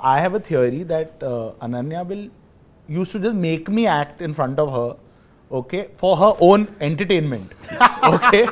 I have a theory that Ananya will used to just make me act in front of her, okay, for her own entertainment, okay.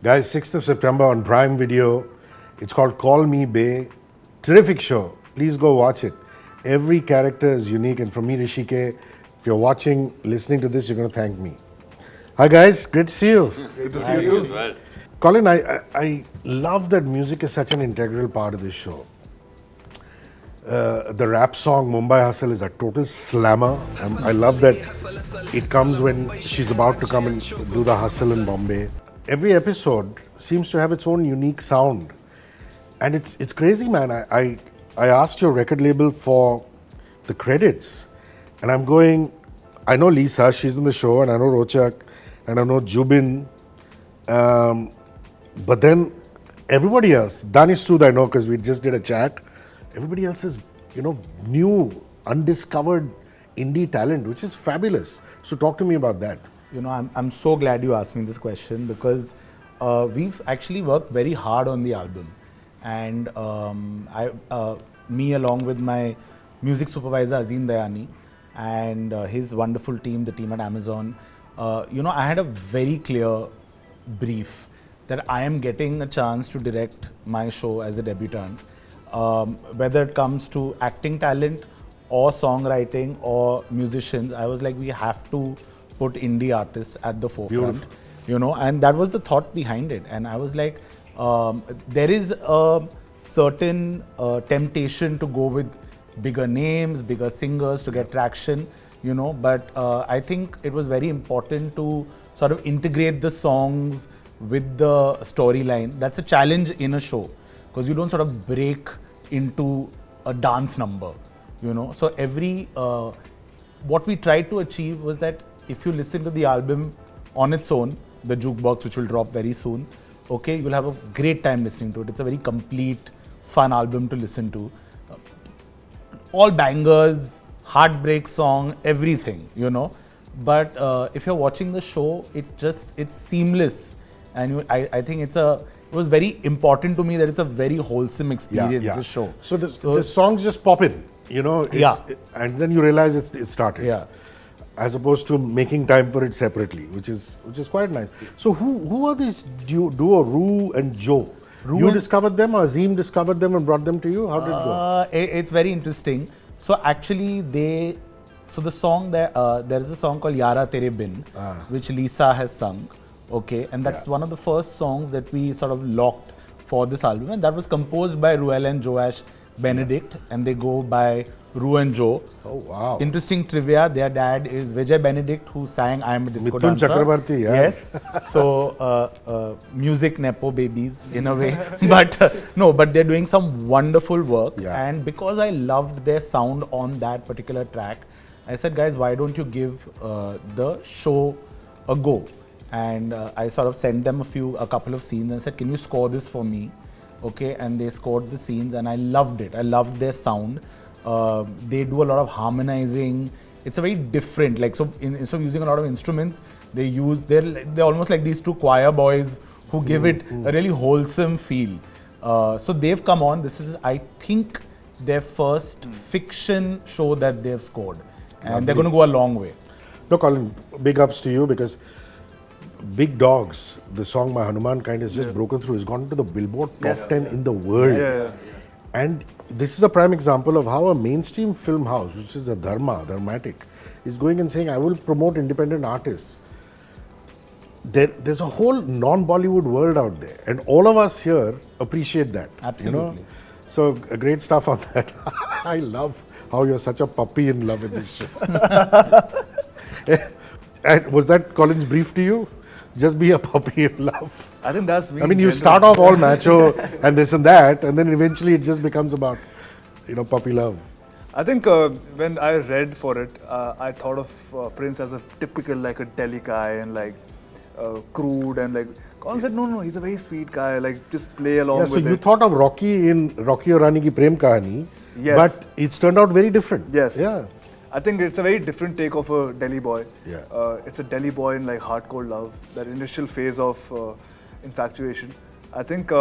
Guys, 6th of September on Prime Video. It's called Call Me Bae. Terrific show. Please go watch it. Every character is unique, and from me, Rishike, if you're watching, listening to this, you're going to thank me. Hi guys, great to see you. Good to see you as well. Colin, I love that music is such an integral part of this show. The rap song Mumbai Hustle is a total slammer. I love that it comes when she's about to come and do the hustle in Bombay. Every episode seems to have its own unique sound. And it's crazy, man. I asked your record label for the credits. And I'm going, I know Lisa, she's in the show, and I know Rochak, and I know Jubin. But then everybody else, Danish Sood I know because we just did a chat. Everybody else is, new, undiscovered indie talent, which is fabulous. So talk to me about that. I'm so glad you asked me this question because we've actually worked very hard on the album. And me along with my music supervisor Azim Dayani and his wonderful team, the team at Amazon, I had a very clear brief that I am getting a chance to direct my show as a debutant. Whether it comes to acting talent or songwriting or musicians, I was like, we have to put indie artists at the forefront. Beautiful. And that was the thought behind it. And I was like, there is a certain temptation to go with bigger names, bigger singers to get traction, but I think it was very important to sort of integrate the songs with the storyline. That's a challenge in a show because you don't sort of break into a dance number, So what we tried to achieve was that if you listen to the album on its own, the jukebox, which will drop very soon, okay, you'll have a great time listening to it. It's a very complete, fun album to listen to. All bangers, heartbreak song, everything, But if you're watching the show, it's seamless. And I think it was very important to me that it's a very wholesome experience, this show. So the songs just pop in, and then you realize it started. Yeah. As opposed to making time for it separately, which is quite nice. So who are these duo RUHH and JOH? You discovered them, or Azim discovered them and brought them to you? How did it go? It's very interesting. So actually the song there is a song called Yara Tere Bin, which Lisa has sung. Okay, and that's one of the first songs that we sort of locked for this album, and that was composed by RUHH and JOH Benedict, and they go by RUHH and JOH. Oh wow! Interesting trivia: their dad is Vijay Benedict, who sang "I Am a Disco Dancer." Chakrabarti, Yes. So music nepo babies in a way, but they're doing some wonderful work. Yeah. And because I loved their sound on that particular track, I said, guys, why don't you give the show a go? And I sort of sent them a couple of scenes and said, can you score this for me? Okay, and they scored the scenes, and I loved it. I loved their sound. They do a lot of harmonizing. It's a very different, instead of using a lot of instruments, they're almost like these two choir boys who give it a really wholesome feel. So they've come on. This is, I think, their first fiction show that they've scored, and they're going to go a long way. No, Colin, big ups to you because Big Dogs, the song by Hanuman Kind, has just broken through. It's gone to the Billboard top 10 in the world. Yeah. And this is a prime example of how a mainstream film house, which is a dharmatic, is going and saying, I will promote independent artists. There's a whole non-Bollywood world out there. And all of us here appreciate that. Absolutely. So great stuff on that. I love how you're such a puppy in love with this show. And was that Colin's brief to you? Just be a puppy in love. I think that's me. I mean, you start off all macho and this and that, and then eventually it just becomes about, puppy love. I think when I read for it, I thought of Prince as a typical a Delhi guy and crude and Colin said, no, he's a very sweet guy. Just play along with it. So you thought of Rocky in Rocky Aur Rani Ki Prem Kahani, Yes. but it's turned out very different. Yes. Yeah. I think it's a very different take of a Delhi boy. Yeah. It's a Delhi boy in like hardcore love, that initial phase of infatuation. I think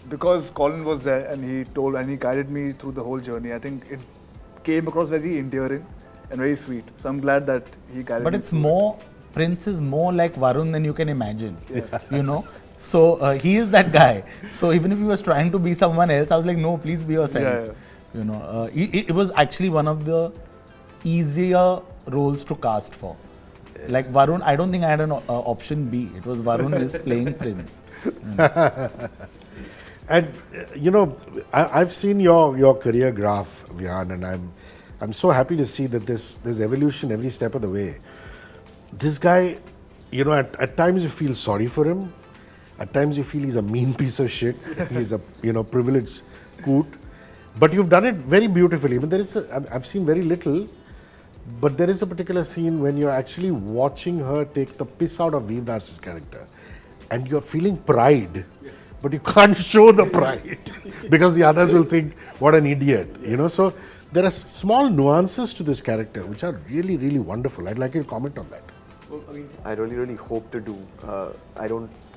because Colin was there and he guided me through the whole journey, I think it came across very endearing and very sweet. So I'm glad that he guided me. But it's through more, Prince is more like Varun than you can imagine, you know. So he is that guy. So even if he was trying to be someone else, I was like, no, please be yourself. Yeah. You know, it was actually one of the easier roles to cast for. Like Varun, I don't think I had an option B. It was Varun is playing Prince. And you know, I've seen your career graph, Vihaan, and I'm so happy to see that there's evolution every step of the way. This guy, you know, at times you feel sorry for him. At times you feel he's a mean piece of shit. He's a, you know, privileged coot. But you've done it very beautifully. I mean, I've seen very little, but there is a particular scene when you're actually watching her take the piss out of Veerdas's character, and you're feeling pride, but you can't show the pride because the others will think, what an idiot, you know. So there are small nuances to this character which are really, really wonderful. I'd like you to comment on that. Well, I mean, I really hope to do.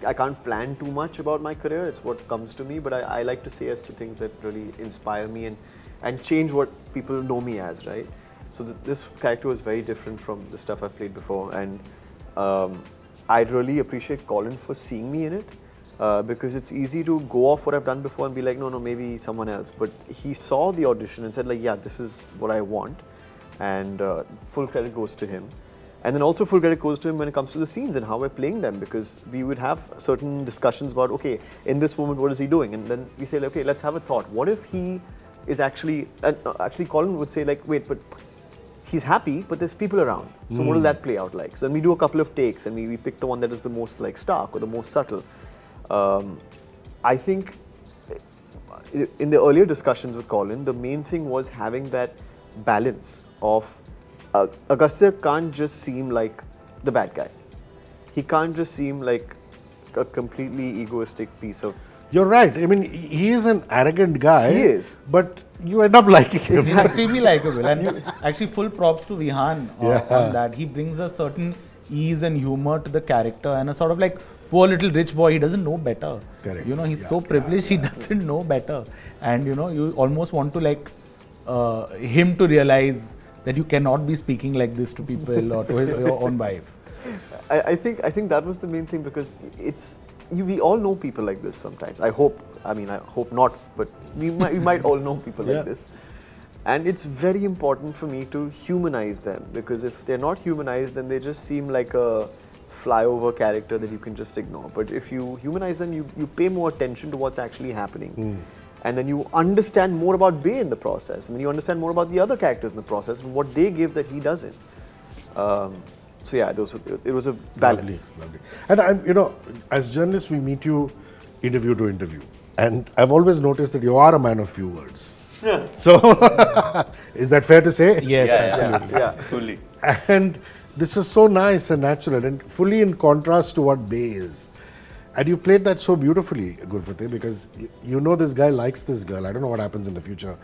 I can't plan too much about my career. It's what comes to me. But I like to say yes to things that really inspire me and change what people know me as, right? So this character was very different from the stuff I've played before, and I really appreciate Colin for seeing me in it, because it's easy to go off what I've done before and be like, no, maybe someone else. But he saw the audition and said like, yeah, this is what I want, and full credit goes to him. And then also full credit goes to him when it comes to the scenes and how we're playing them, because we would have certain discussions about, okay, in this moment, what is he doing? And then we say, like, okay, let's have a thought. What if he is actually Colin would say like, wait, but he's happy, but there's people around. So what will that play out like? So then we do a couple of takes and we pick the one that is the most like stark or the most subtle. I think in the earlier discussions with Colin, the main thing was having that balance of Agastya can't just seem like the bad guy. He can't just seem like a completely egoistic piece of... You're right. I mean, he is an arrogant guy. He is. But you end up liking him. He's extremely likable, and actually full props to Vihaan on that. He brings a certain ease and humor to the character, and a sort of like poor little rich boy. He doesn't know better. Correct. You know, he's so privileged. He doesn't know better, and you know, you almost want to like him to realize that you cannot be speaking like this to people or to your own wife. I think that was the main thing, because we all know people like this sometimes. I hope not, but we might all know people like this. And it's very important for me to humanize them, because if they're not humanized, then they just seem like a flyover character that you can just ignore. But if you humanize them, you pay more attention to what's actually happening. And then you understand more about Bae in the process, and then you understand more about the other characters in the process and what they give that he doesn't. So yeah, it was a balance. Lovely. And you know, as journalists, we meet you interview to interview, and I've always noticed that you are a man of few words. So, is that fair to say? Yes, absolutely. Yeah, fully. And this was so nice and natural, and fully in contrast to what Bae is. And you played that so beautifully, Gurfateh, because you know this guy likes this girl. I don't know what happens in the future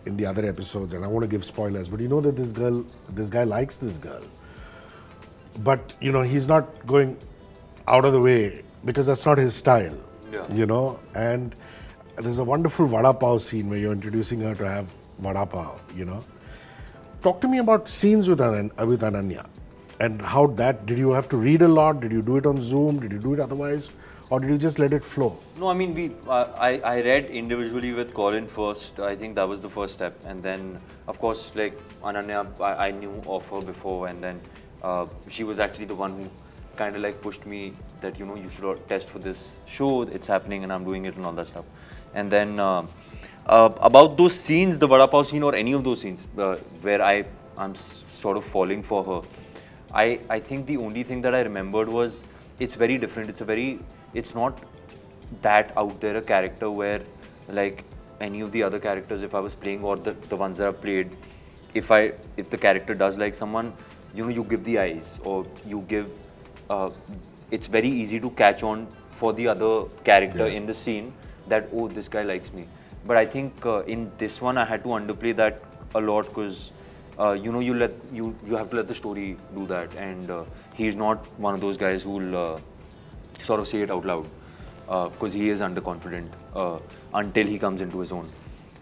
in the other episodes, and I won't give spoilers, but you know that this guy likes this girl. But, you know, he's not going out of the way because that's not his style, you know. And there's a wonderful vada pav scene where you're introducing her to have vada pav, you know. Talk to me about scenes with Ananya. And how did you have to read a lot? Did you do it on Zoom? Did you do it otherwise? Or did you just let it flow? No, I mean, I read individually with Colin first. I think that was the first step. And then, of course, like Ananya, I knew of her before. And then she was actually the one who kind of like pushed me that, you know, you should test for this show. It's happening and I'm doing it and all that stuff. And then about those scenes, the Vada Pav scene or any of those scenes where I'm sort of falling for her, I think the only thing that I remembered was it's very different. It's not that out there a character where like any of the other characters, if I was playing or the ones that I've played, if the character does like someone, you know, you give the eyes or you give, it's very easy to catch on for the other character in the scene that, oh, this guy likes me. But I think in this one I had to underplay that a lot because you have to let the story do that, and he's not one of those guys who'll sort of say it out loud because he is underconfident until he comes into his own.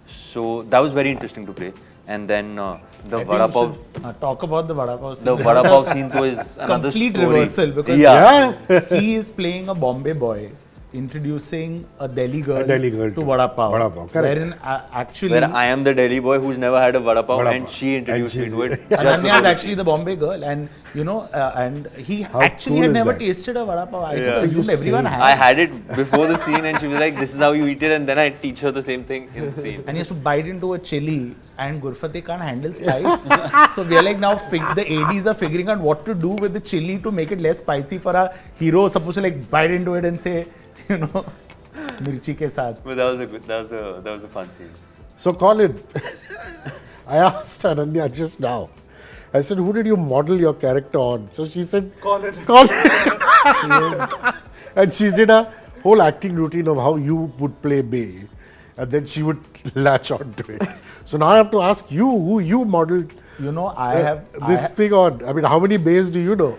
So that was very interesting to play. And then the vada pav. Talk about the vada pav scene. The vada pav scene too is another complete story. reversal because he is playing a Bombay boy introducing a Delhi girl, to vada pav. Vada pav, correct. Wherein actually Where I am the Delhi boy who's never had a vada pav, and she introduced me to it. Ananya is actually the Bombay girl, and and he actually cool had is never that? tasted a vada pav. I just You assumed everyone say. had. I had it before the scene, and she was like, "This is how you eat it," and then I teach her the same thing in the scene. And he has to bite into a chili, and Gurfateh can't handle spice. So we are like now the ADs are figuring out what to do with the chili to make it less spicy for our hero supposed to like bite into it and say, mirchi ke saath. But that was a fun scene. So Colin, I asked Ananya just now. I said, who did you model your character on? So she said, Colin. And she did a whole acting routine of how you would play Bae. And then she would latch on to it. So now I have to ask you, who you modeled this thing on. I mean, how many Baes do you know?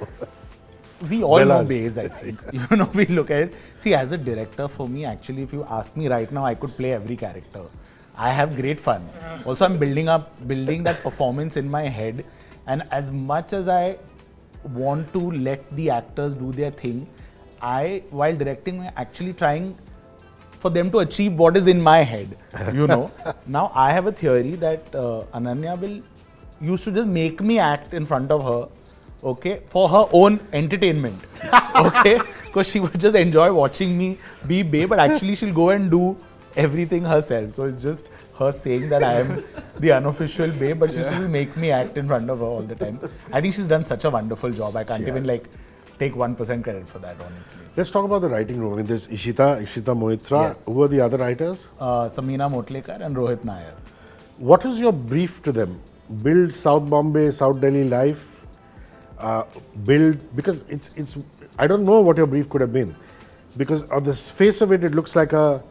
We all know Bellas. Baes, I think. We look at it. See, as a director, for me, actually, if you ask me right now, I could play every character. I have great fun. Also, I'm building that performance in my head. And as much as I want to let the actors do their thing, while directing, I'm actually trying for them to achieve what is in my head, Now, I have a theory that Ananya used to just make me act in front of her, okay, for her own entertainment, okay, because she would just enjoy watching me be Bae, but actually she'll go and do everything herself. So it's just her saying that I am the unofficial Bae, but she used to make me act in front of her all the time. I think she's done such a wonderful job. I can't even take 1% credit for that, honestly. Let's talk about the writing room. I mean, there's Ishita Mohitra. Yes. Who are the other writers? Samina Motlekar and Rohit Nair. What was your brief to them? Build South Bombay, South Delhi life. Because it's. I don't know what your brief could have been, because on the face of it, it looks like a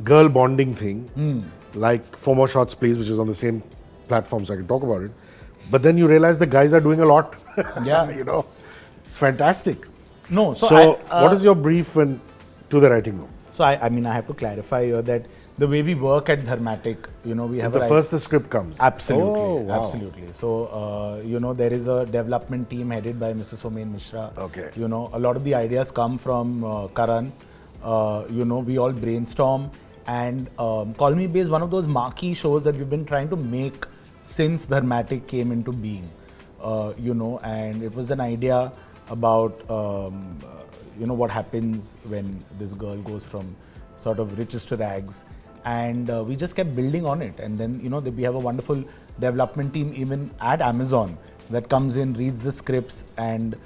girl bonding thing, like 4 More Shots Please, which is on the same platform, so I can talk about it. But then you realize the guys are doing a lot. Yeah, it's fantastic. No, so what is your brief to the writing room? So I mean, I have to clarify here that the way we work at Dharmatic, we have first the script comes. Absolutely, Oh, wow. absolutely. So there is a development team headed by Mr. Somen Mishra. Okay. A lot of the ideas come from Karan. We all brainstorm, and Call Me Bae is one of those marquee shows that we've been trying to make since Dharmatic came into being. And it was an idea about what happens when this girl goes from sort of riches to rags, and we just kept building on it. And then we have a wonderful development team even at Amazon that comes in, reads the scripts, and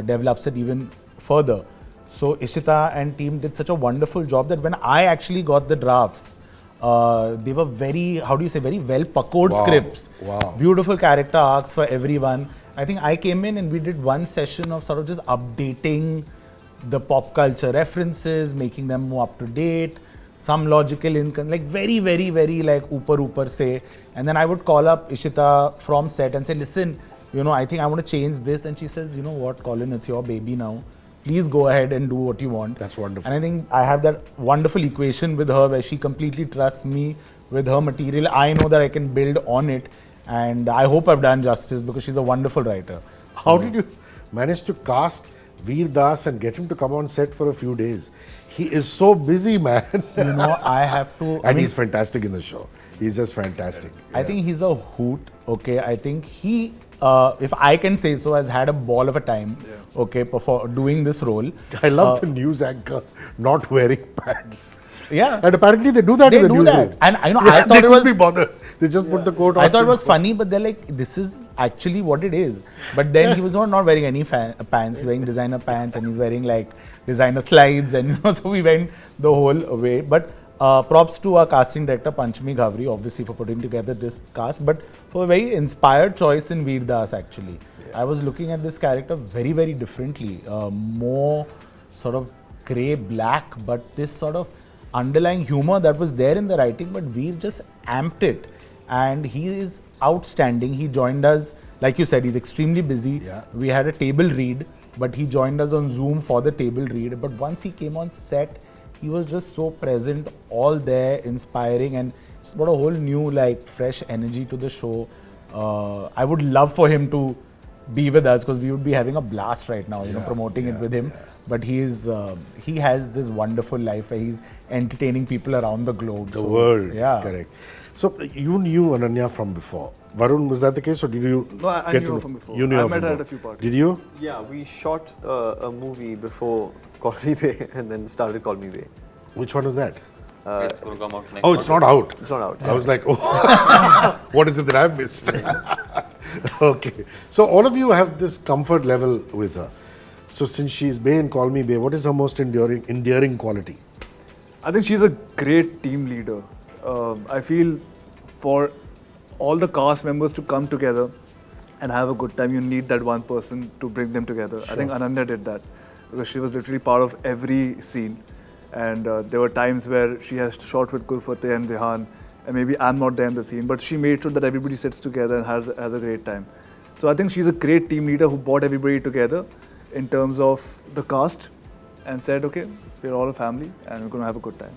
develops it even further. So Ishita and team did such a wonderful job that when I actually got the drafts, they were very well pakoed scripts. Wow. Beautiful character arcs for everyone. I think I came in and we did one session of sort of just updating the pop culture references, making them more up to date, some logical like very, very, very like upar say. And then I would call up Ishita from set and say, listen, I think I want to change this. And she says, you know what, Colin, it's your baby now. Please go ahead and do what you want. That's wonderful. And I think I have that wonderful equation with her where she completely trusts me with her material. I know that I can build on it. And I hope I've done justice because she's a wonderful writer. How did you manage to cast Veer Das and get him to come on set for a few days? He is so busy, man. I have to... And he's fantastic in the show. He's just fantastic. I think he's a hoot, okay? I think he, if I can say so, has had a ball of a time, okay, for doing this role. I love the news anchor not wearing pants. Yeah. And apparently they do that in the newsroom. And I thought they it was... couldn't be bothered. They just put the coat on. I thought it was funny, but they're like, this is actually what it is. But then he was not wearing any pants, he's wearing designer pants, and he's wearing like designer slides, and so we went the whole way. But props to our casting director Panchami Ghavri, obviously, for putting together this cast, but for a very inspired choice in Veer Das actually. Yeah. I was looking at this character very, very differently, more sort of grey black, but this sort of underlying humor that was there in the writing, but Veer just amped it and he is outstanding. He joined us, like you said, he's extremely busy. Yeah. We had a table read, but he joined us on Zoom for the table read. But once he came on set, he was just so present, all there, inspiring, and just brought a whole new, like, fresh energy to the show. I would love for him to be with us because we would be having a blast right now, promoting it with him. But he has this wonderful life where he's entertaining people around the globe. The world. Yeah. Correct. So you knew Ananya from before. Varun, was that the case, or did you? No, I get knew to her know- from before. You knew I her met from her at a before. few parties. Did you? Yeah, we shot a movie before Call Me Bae and then started Call Me Bae. Which one was that? It's going to come out next Oh, month. it's not out. It's not out. I was like, oh, what is it that I've missed? Okay. So all of you have this comfort level with her. So since she's Bae in Call Me Bae, what is her most endearing quality? I think she's a great team leader. I feel for all the cast members to come together and have a good time, you need that one person to bring them together. I think Ananya did that because she was literally part of every scene. And there were times where she has shot with Gurfateh and Vihaan, and maybe I'm not there in the scene, but she made sure that everybody sits together and has a great time. So I think she's a great team leader who brought everybody together in terms of the cast and said, okay, we're all a family and we're going to have a good time.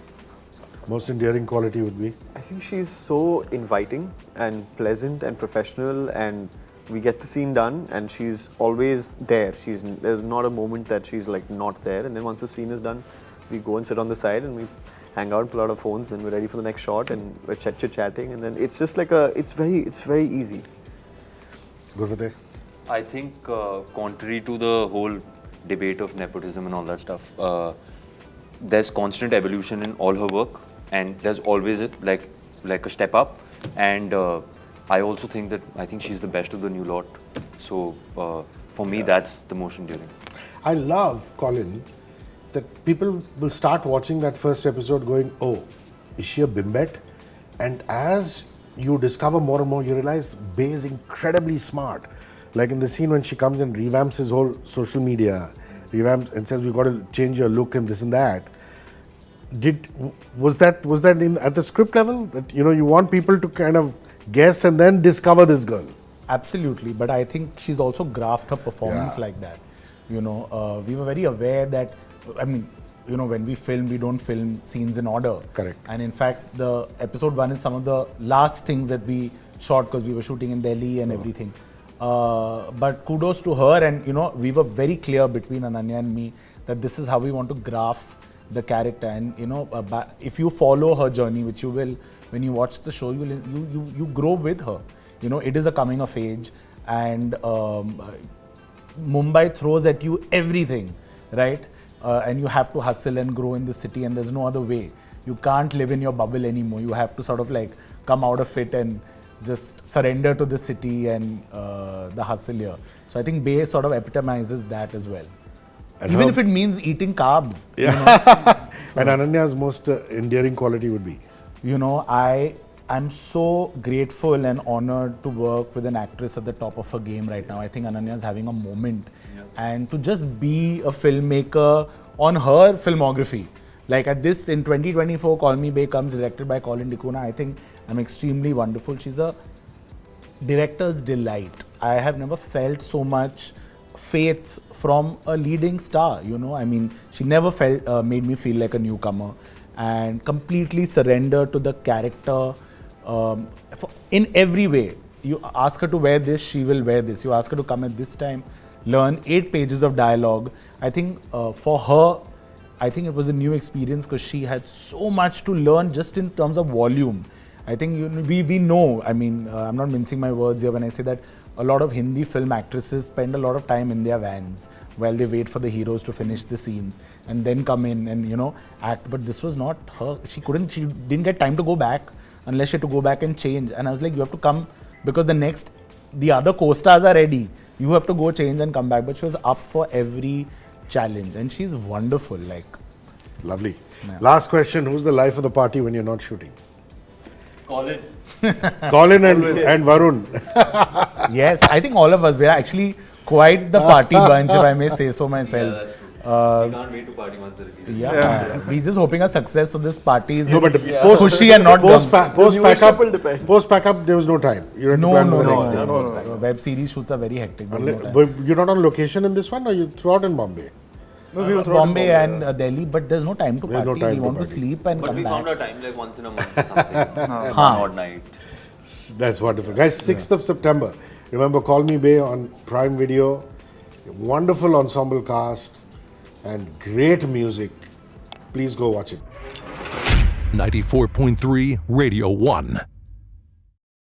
Most endearing quality would be? I think she's so inviting and pleasant and professional, and we get the scene done and she's always there. There's not a moment that she's like not there, and then once the scene is done, we go and sit on the side and we hang out, pull out our phones, then we're ready for the next shot and we're chit-chatting, and then it's just like it's very easy. Gurfateh? I think, contrary to the whole debate of nepotism and all that stuff, there's constant evolution in all her work, and there's always like a step up. And I also think she's the best of the new lot. So for me, that's the most enduring. I love, Colin, that people will start watching that first episode going, oh, is she a bimbet? And as you discover more and more, you realize Bae is incredibly smart. Like in the scene when she comes and revamps his whole social media, revamps and says, we've got to change your look and this and that. Was that at the script level? That, you want people to kind of guess and then discover this girl? Absolutely, but I think she's also graphed her performance like that. We were very aware that, when we film, we don't film scenes in order. Correct. And in fact, the episode 1 is some of the last things that we shot because we were shooting in Delhi and everything. But kudos to her, and we were very clear between Ananya and me that this is how we want to graph the character. And if you follow her journey, which you will when you watch the show, you grow with her. It is a coming of age, and Mumbai throws at you everything, right? And you have to hustle and grow in the city, and there's no other way. You can't live in your bubble anymore. You have to sort of like come out of it and just surrender to the city and the hustle here. So I think Bae sort of epitomizes that as well. And even if it means eating carbs. Yeah. And Ananya's most endearing quality would be? I'm so grateful and honored to work with an actress at the top of her game right now. I think Ananya is having a moment. And to just be a filmmaker on her filmography. Like in 2024, Call Me Bae comes directed by Colin D'Cunha. I think I'm extremely wonderful. She's a director's delight. I have never felt so much faith from a leading star, she never made me feel like a newcomer, and completely surrendered to the character in every way. You ask her to wear this, she will wear this. You ask her to come at this time, learn 8 pages of dialogue. I think for her, I think it was a new experience because she had so much to learn just in terms of volume. I think we know, I'm not mincing my words here when I say that a lot of Hindi film actresses spend a lot of time in their vans while they wait for the heroes to finish the scenes and then come in and, act. But this was not her. She didn't get time to go back unless she had to go back and change. And I was like, you have to come because the other co-stars are ready. You have to go change and come back. But she was up for every challenge and she's wonderful. Lovely. Yeah. Last question, who's the life of the party when you're not shooting? Colin. Colin and Varun. Yes, I think all of us, we're actually quite the party bunch, if I may say so myself. We can't wait to party once the release. Yeah, we just hoping a success. So this party is No, but Khushi and not post gum. pack will depend. up. Post pack up. There was no time. You had to plan for the next day. No. Web series shoots are very hectic. There's no time. But you're not on location in this one, or you throughout in Bombay? No, we were thrown Bombay and Delhi, but there's no time to There's no party. time We to want to party. sleep and But come we back. found our time like once in a month or something. One odd night. That's wonderful. Guys, 6th of September. Remember, Call Me Bae on Prime Video. Wonderful ensemble cast and great music. Please go watch it. 94.3 Radio 1.